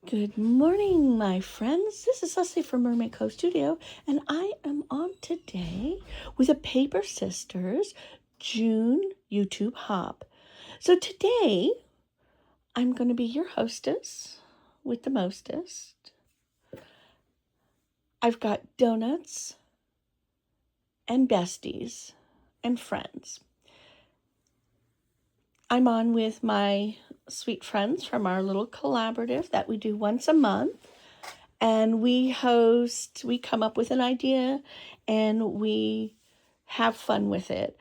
Good morning, my friends. This is Leslie from Mermaid Cove Studio, and I am on today with a Paper Sisters June YouTube hop. So today, I'm going to be your hostess with the mostest. I've got donuts and besties and friends. I'm on with my sweet friends from our little collaborative that we do once a month. And we come up with an idea, and we have fun with it.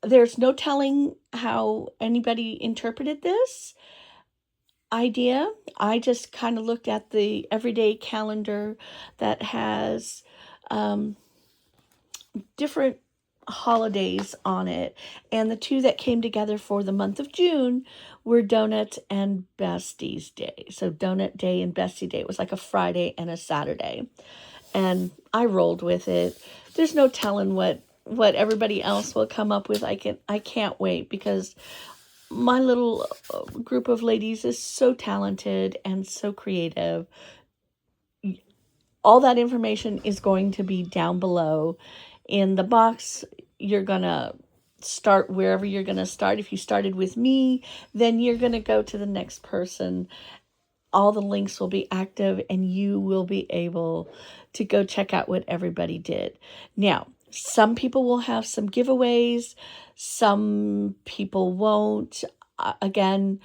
There's no telling how anybody interpreted this idea. I just kind of looked at the everyday calendar that has different holidays on it, and the two that came together for the month of June were Donut and Besties Day. So Donut Day and Bestie Day, it was like a Friday and a Saturday, and I rolled with it. There's no telling what everybody else will come up with. I can't wait, because my little group of ladies is so talented and so creative. All that information is going to be down below in the box. You're going to start wherever you're going to start. If you started with me, then you're going to go to the next person. All the links will be active, and you will be able to go check out what everybody did. Now, some people will have some giveaways. Some people won't. Again,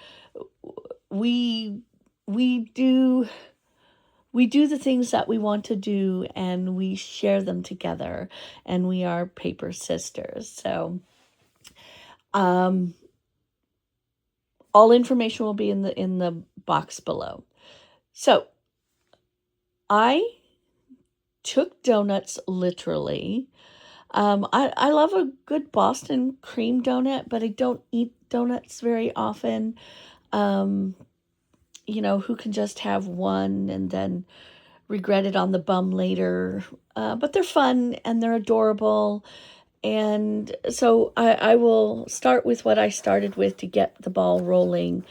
we do the things that we want to do, and we share them together, and we are Paper Sisters. So all information will be in the box below. So I took donuts literally. I love a good Boston cream donut, but I don't eat donuts very often. Who can just have one and then regret it on the bum later? But they're fun and they're adorable. And so I will start with what I started with to get the ball rolling.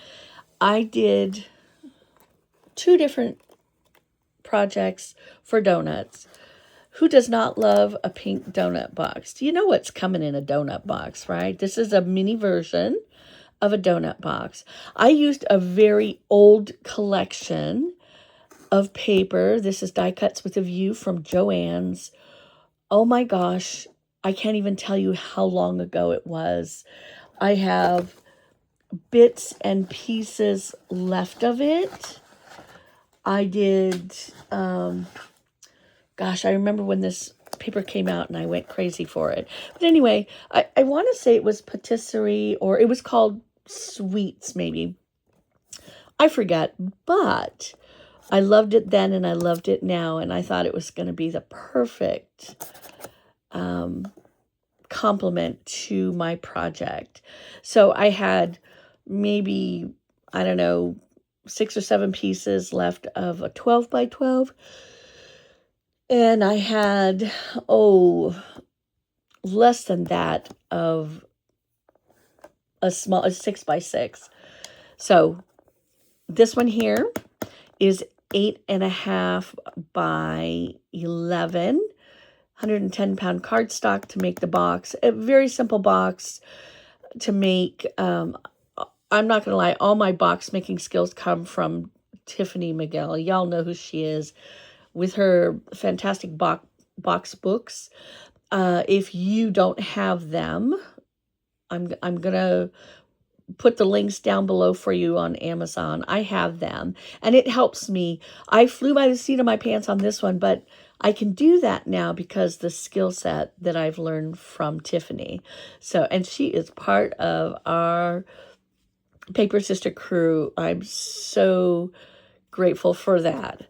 I did 2 different projects for donuts. Who does not love a pink donut box? Do you know what's coming in a donut box, right? This is a mini version of a donut box. I used a very old collection of paper. This is Die Cuts with a View from Joann's. Oh my gosh, I can't even tell you how long ago it was. I have bits and pieces left of it. I did, I remember when this paper came out and I went crazy for it. But anyway, I want to say it was patisserie, or it was called sweets maybe. I forget, but I loved it then and I loved it now, and I thought it was going to be the perfect complement to my project. So I had maybe, 6 or 7 pieces left of a 12 by 12. And I had, less than that of a 6 by 6. So this one here is 8.5 by 11, 110-pound cardstock to make the box. A very simple box to make. I'm not going to lie, all my box making skills come from Tiffany Miguel. Y'all know who she is, with her fantastic box books. If you don't have them, I'm going to put the links down below for you on Amazon. I have them, and it helps me. I flew by the seat of my pants on this one, but I can do that now because the skill set that I've learned from Tiffany. So, and she is part of our Paper Sister crew. I'm so grateful for that.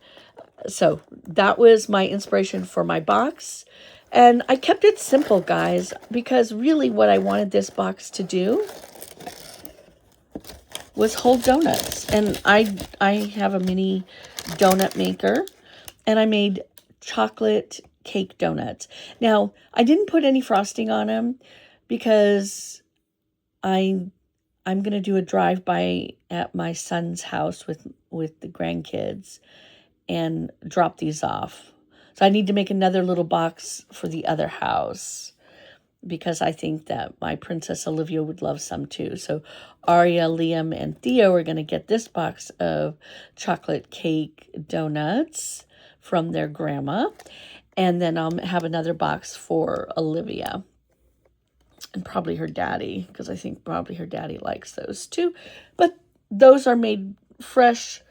So that was my inspiration for my box. And I kept it simple, guys, because really what I wanted this box to do was hold donuts. And I have a mini donut maker, and I made chocolate cake donuts. Now, I didn't put any frosting on them because I'm going to do a drive-by at my son's house with with the grandkids and drop these off. So I need to make another little box for the other house because I think that my Princess Olivia would love some too. So Aria, Liam, and Theo are going to get this box of chocolate cake donuts from their grandma. And then I'll have another box for Olivia and probably her daddy, because I think probably her daddy likes those too. But those are made fresh.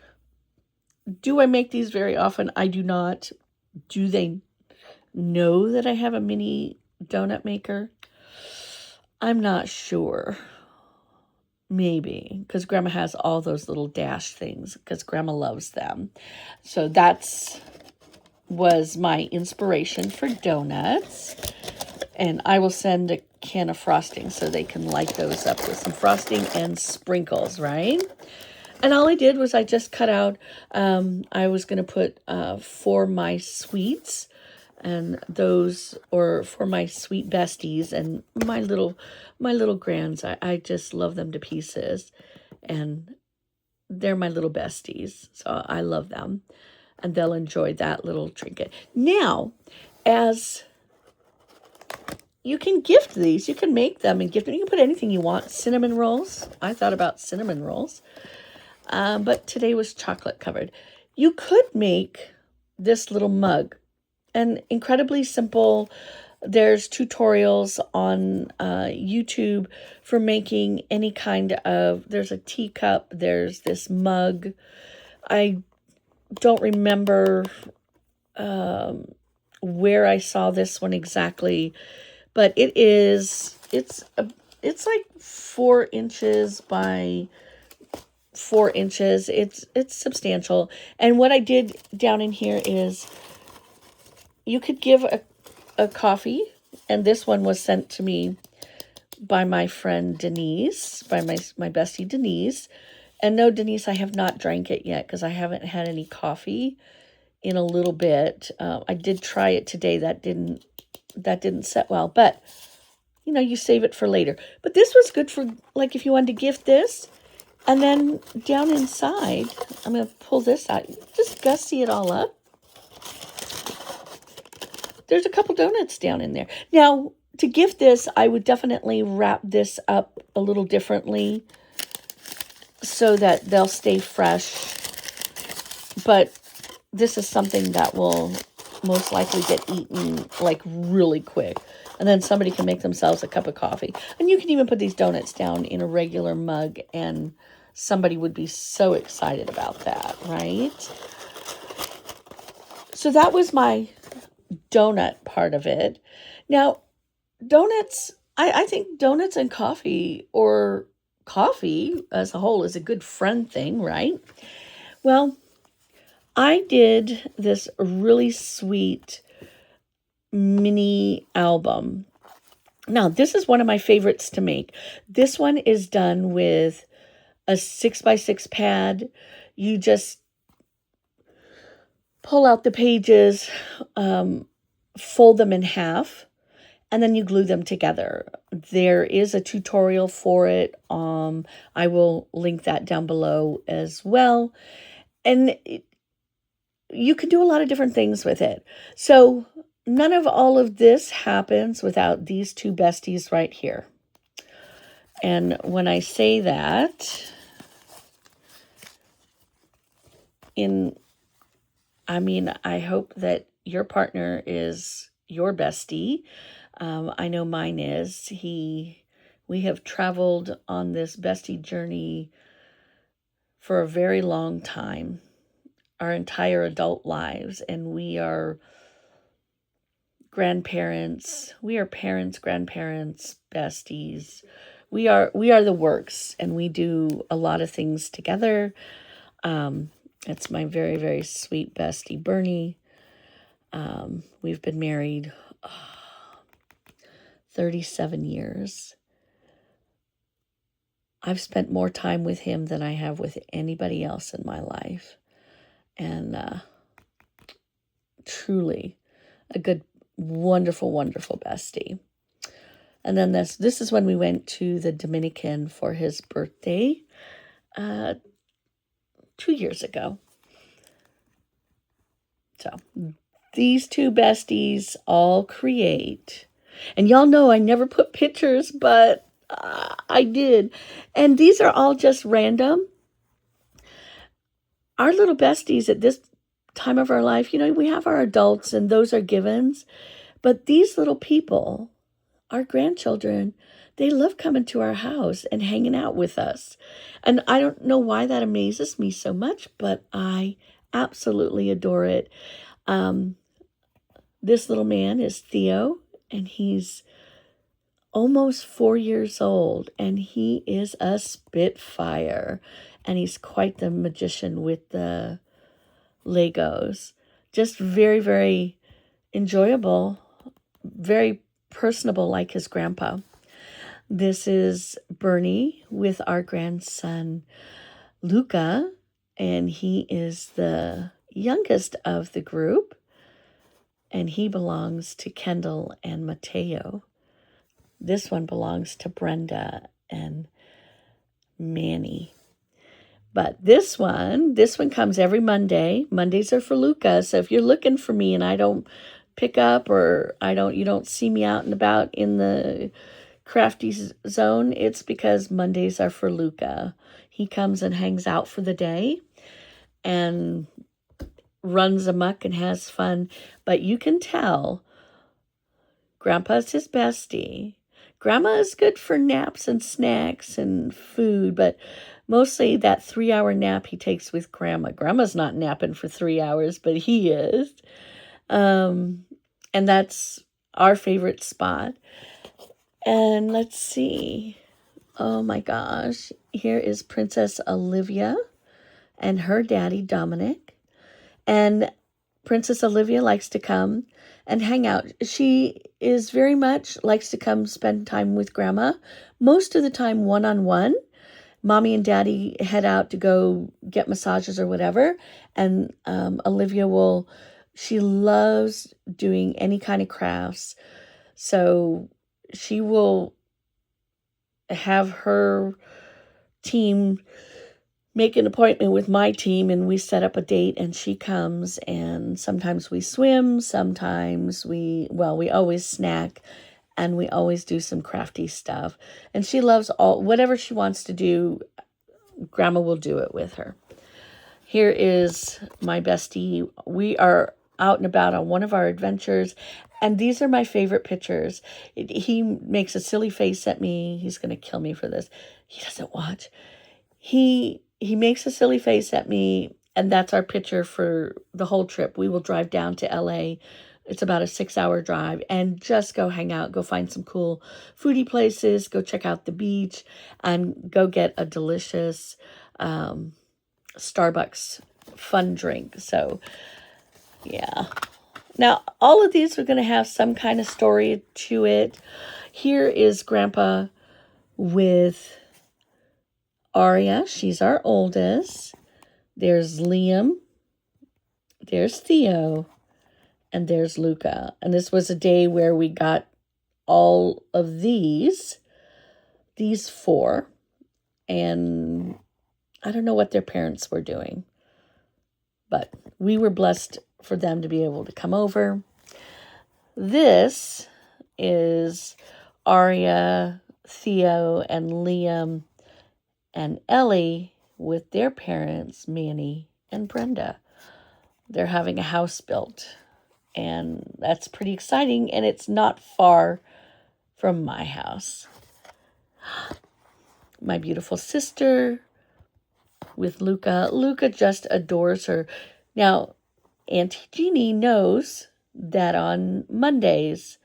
Do I make these very often? I do not. Do they know that I have a mini donut maker? I'm not sure. Maybe, because Grandma has all those little dash things, because Grandma loves them. So was my inspiration for donuts. And I will send a can of frosting so they can light those up with some frosting and sprinkles, right? And all I did was I just cut out, I was going to put for my sweets and those, or for my sweet besties and my little grands. I just love them to pieces, and they're my little besties, so I love them, and they'll enjoy that little trinket. Now, as you can gift these, you can make them and gift them. You can put anything you want. Cinnamon rolls. I thought about cinnamon rolls, but today was chocolate covered. You could make this little mug, and incredibly simple. There's tutorials on YouTube for making any kind of, there's a teacup, there's this mug. I don't remember where I saw this one exactly, but it's like 4 inches by 4 inches. It's substantial. And what I did down in here is you could give a coffee, and this one was sent to me by my friend Denise, by my bestie Denise. And no, Denise, I have not drank it yet because I haven't had any coffee in a little bit. I did try it today. That didn't set well, but you save it for later. But this was good for, like, if you wanted to gift this. And then down inside, I'm going to pull this out. Just gussy it all up. There's a couple donuts down in there. Now, to gift this, I would definitely wrap this up a little differently so that they'll stay fresh. But this is something that will most likely get eaten like really quick. And then somebody can make themselves a cup of coffee. And you can even put these donuts down in a regular mug, and somebody would be so excited about that, right? So that was my donut part of it. Now, donuts, I think donuts and coffee, or coffee as a whole, is a good friend thing, right? Well, I did this really sweet mini album. Now, this is one of my favorites to make. This one is done with a 6x6 pad. You just pull out the pages, fold them in half, and then you glue them together. There is a tutorial for it. I will link that down below as well. And you can do a lot of different things with it. So none of all of this happens without these two besties right here. And when I say that, I hope that your partner is your bestie. I know mine is. We have traveled on this bestie journey for a very long time, our entire adult lives, and we are grandparents. We are parents, grandparents, besties. We are the works, and we do a lot of things together. It's my very, very sweet bestie, Bernie. We've been married 37 years. I've spent more time with him than I have with anybody else in my life. And truly a good, wonderful, wonderful bestie. And then this is when we went to the Dominican for his birthday 2 years ago. So these two besties all create. And y'all know I never put pictures, but I did. And these are all just random. Our little besties at this time of our life, we have our adults and those are givens. But these little people, our grandchildren, they love coming to our house and hanging out with us. And I don't know why that amazes me so much, but I absolutely adore it. This little man is Theo, and he's almost 4 years old, and he is a spitfire, and he's quite the magician with the Legos. Just very, very enjoyable, very personable like his grandpa. This is Bernie with our grandson, Luca, and he is the youngest of the group, and he belongs to Kendall and Mateo. This one belongs to Brenda and Manny. But this one comes every Monday. Mondays are for Luca. So if you're looking for me and I don't pick up, or you don't see me out and about in the Crafty zone, it's because Mondays are for Luca. He comes and hangs out for the day and runs amok and has fun. But you can tell Grandpa's his bestie. Grandma is good for naps and snacks and food, but mostly that 3-hour nap he takes with Grandma. Grandma's not napping for 3 hours, but he is. And that's our favorite spot. And let's see. Oh my gosh. Here is Princess Olivia and her daddy, Dominic. And Princess Olivia likes to come and hang out. She is very much likes to come spend time with Grandma. Most of the time one-on-one. Mommy and Daddy head out to go get massages or whatever. And Olivia she loves doing any kind of crafts. So she will have her team make an appointment with my team, and we set up a date, and she comes, and sometimes we swim, sometimes we always snack, and we always do some crafty stuff. And she loves whatever she wants to do, Grandma will do it with her. Here is my bestie. We are out and about on one of our adventures, and these are my favorite pictures. He makes a silly face at me. He's going to kill me for this. He doesn't watch. He makes a silly face at me, and that's our picture for the whole trip. We will drive down to LA. It's about a 6-hour drive, and just go hang out, go find some cool foodie places, go check out the beach, and go get a delicious Starbucks fun drink. So, yeah. Now, all of these are going to have some kind of story to it. Here is Grandpa with Aria. She's our oldest. There's Liam. There's Theo. And there's Luca. And this was a day where we got all of these 4. And I don't know what their parents were doing. But we were blessed for them to be able to come over. This is Aria, Theo, and Liam, and Ellie with their parents, Manny and Brenda. They're having a house built, and that's pretty exciting, and it's not far from my house. My beautiful sister with Luca. Luca just adores her. Now, Auntie Jeannie knows that on Mondays,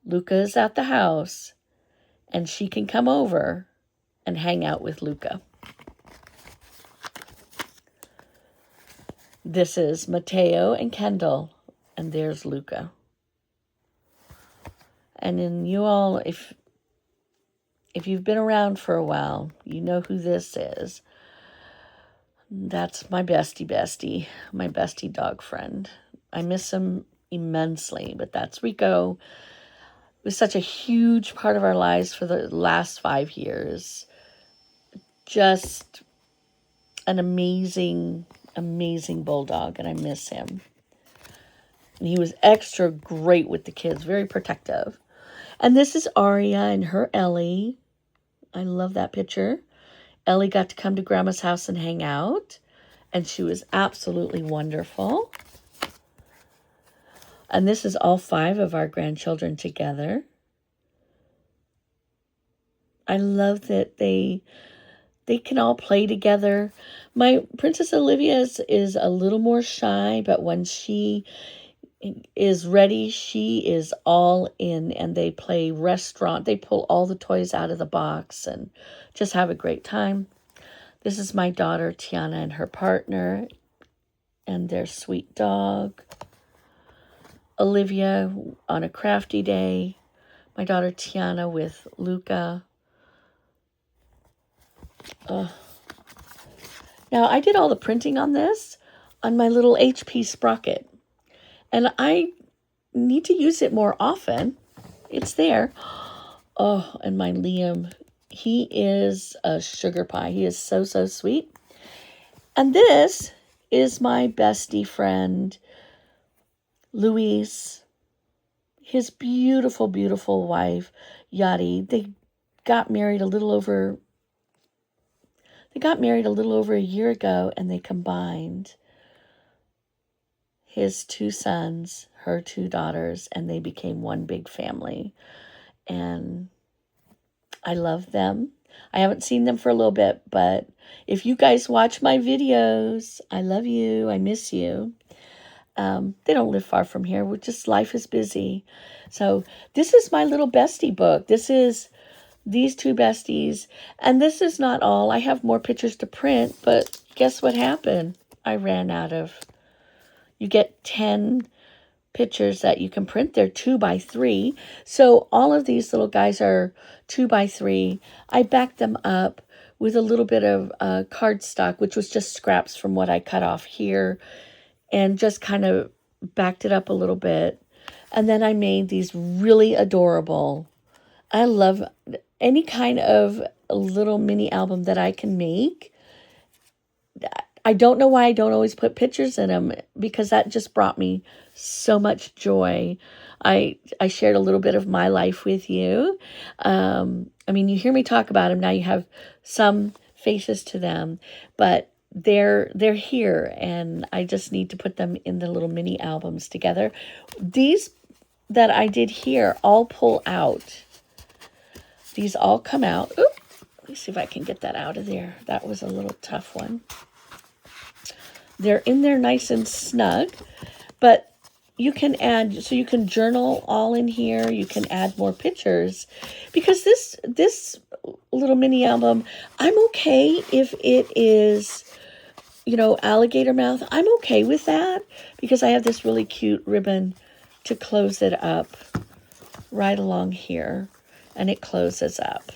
Luca is at the house, and she can come over and hang out with Luca. This is Mateo and Kendall, and there's Luca. And then you all, if you've been around for a while, you know who this is. That's my bestie, my bestie dog friend. I miss him immensely, but that's Rico. It was such a huge part of our lives for the last 5 years. Just an amazing, amazing bulldog, and I miss him. And he was extra great with the kids, very protective. And this is Aria and her Ellie. I love that picture. Ellie got to come to Grandma's house and hang out, and she was absolutely wonderful. And this is all 5 of our grandchildren together. I love that they can all play together. My Princess Olivia is a little more shy, but when she is ready, she is all in, and they play restaurant. They pull all the toys out of the box and just have a great time. This is my daughter, Tiana, and her partner and their sweet dog. Olivia on a crafty day. My daughter, Tiana, with Luca. Now, I did all the printing on this on my little HP Sprocket. And I need to use it more often. It's there. Oh, and my Liam, he is a sugar pie. He is so, so sweet. And this is my bestie friend, Luis, his beautiful, beautiful wife, Yadi. They got married a little over a year ago, and they combined his 2 sons, her 2 daughters, and they became one big family. And I love them. I haven't seen them for a little bit, but if you guys watch my videos, I love you. I miss you. They don't live far from here. Life is busy. So this is my little bestie book. This is these 2 besties. And this is not all. I have more pictures to print, but guess what happened? I ran out of. You get 10 pictures that you can print. They're 2x3. So all of these little guys are 2x3. I backed them up with a little bit of cardstock, which was just scraps from what I cut off here, and just kind of backed it up a little bit. And then I made these really adorable. I love any kind of little mini album that I can make. I don't know why I don't always put pictures in them, because that just brought me so much joy. I shared a little bit of my life with you. I mean, you hear me talk about them. Now you have some faces to them, but they're here, and I just need to put them in the little mini albums together. These that I did here all pull out. These all come out. Oop, let me see if I can get that out of there. That was a little tough one. They're in there nice and snug, but you can add, so you can journal all in here. You can add more pictures, because this little mini album, I'm okay if it is, alligator mouth. I'm okay with that, because I have this really cute ribbon to close it up right along here, and it closes up.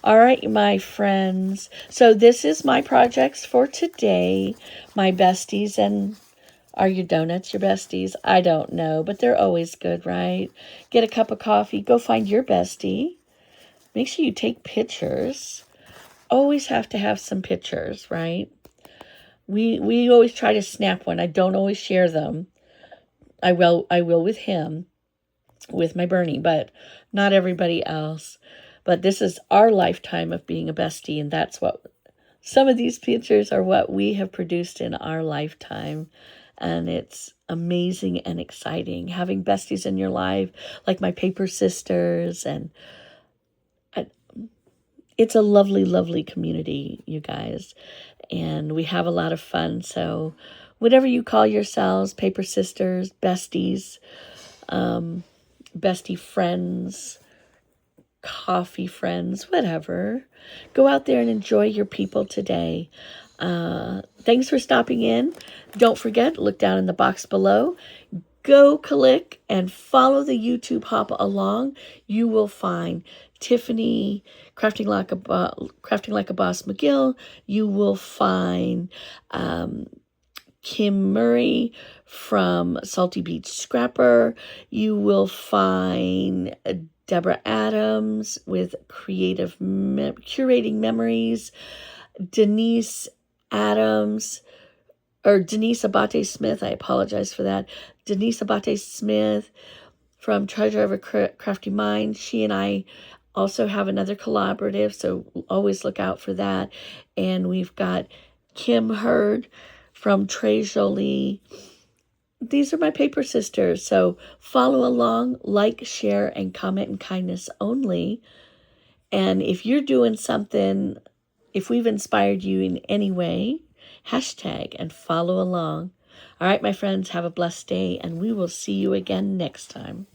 All right, my friends. So this is my projects for today. My besties. And are your donuts your besties? I don't know, but they're always good, right? Get a cup of coffee. Go find your bestie. Make sure you take pictures. Always have to have some pictures, right? We always try to snap one. I don't always share them. I will with him, with my Bernie, but not everybody else. But this is our lifetime of being a bestie, and that's what some of these pictures are, what we have produced in our lifetime. And it's amazing and exciting having besties in your life, like my paper sisters. And it's a lovely, lovely community, you guys. And we have a lot of fun. So whatever you call yourselves, paper sisters, besties, bestie friends, coffee friends, whatever. Go out there and enjoy your people today. Thanks for stopping in. Don't forget, look down in the box below. Go click and follow the YouTube hop along. You will find Tiffany, Crafting Like a Boss McGill. You will find Kim Murray from Salty Beach Scrapper. You will find Deborah Adams with Curating Memories. Denise Adams, or Denise Abate Smith, I apologize for that. Denise Abate Smith from Treasure of a Crafty Mind. She and I also have another collaborative, so always look out for that. And we've got Kim Hurd from Trey Jolie. These are my paper sisters, so follow along, like, share, and comment, and kindness only. And if you're doing something, if we've inspired you in any way, hashtag and follow along. All right, my friends, have a blessed day, and we will see you again next time.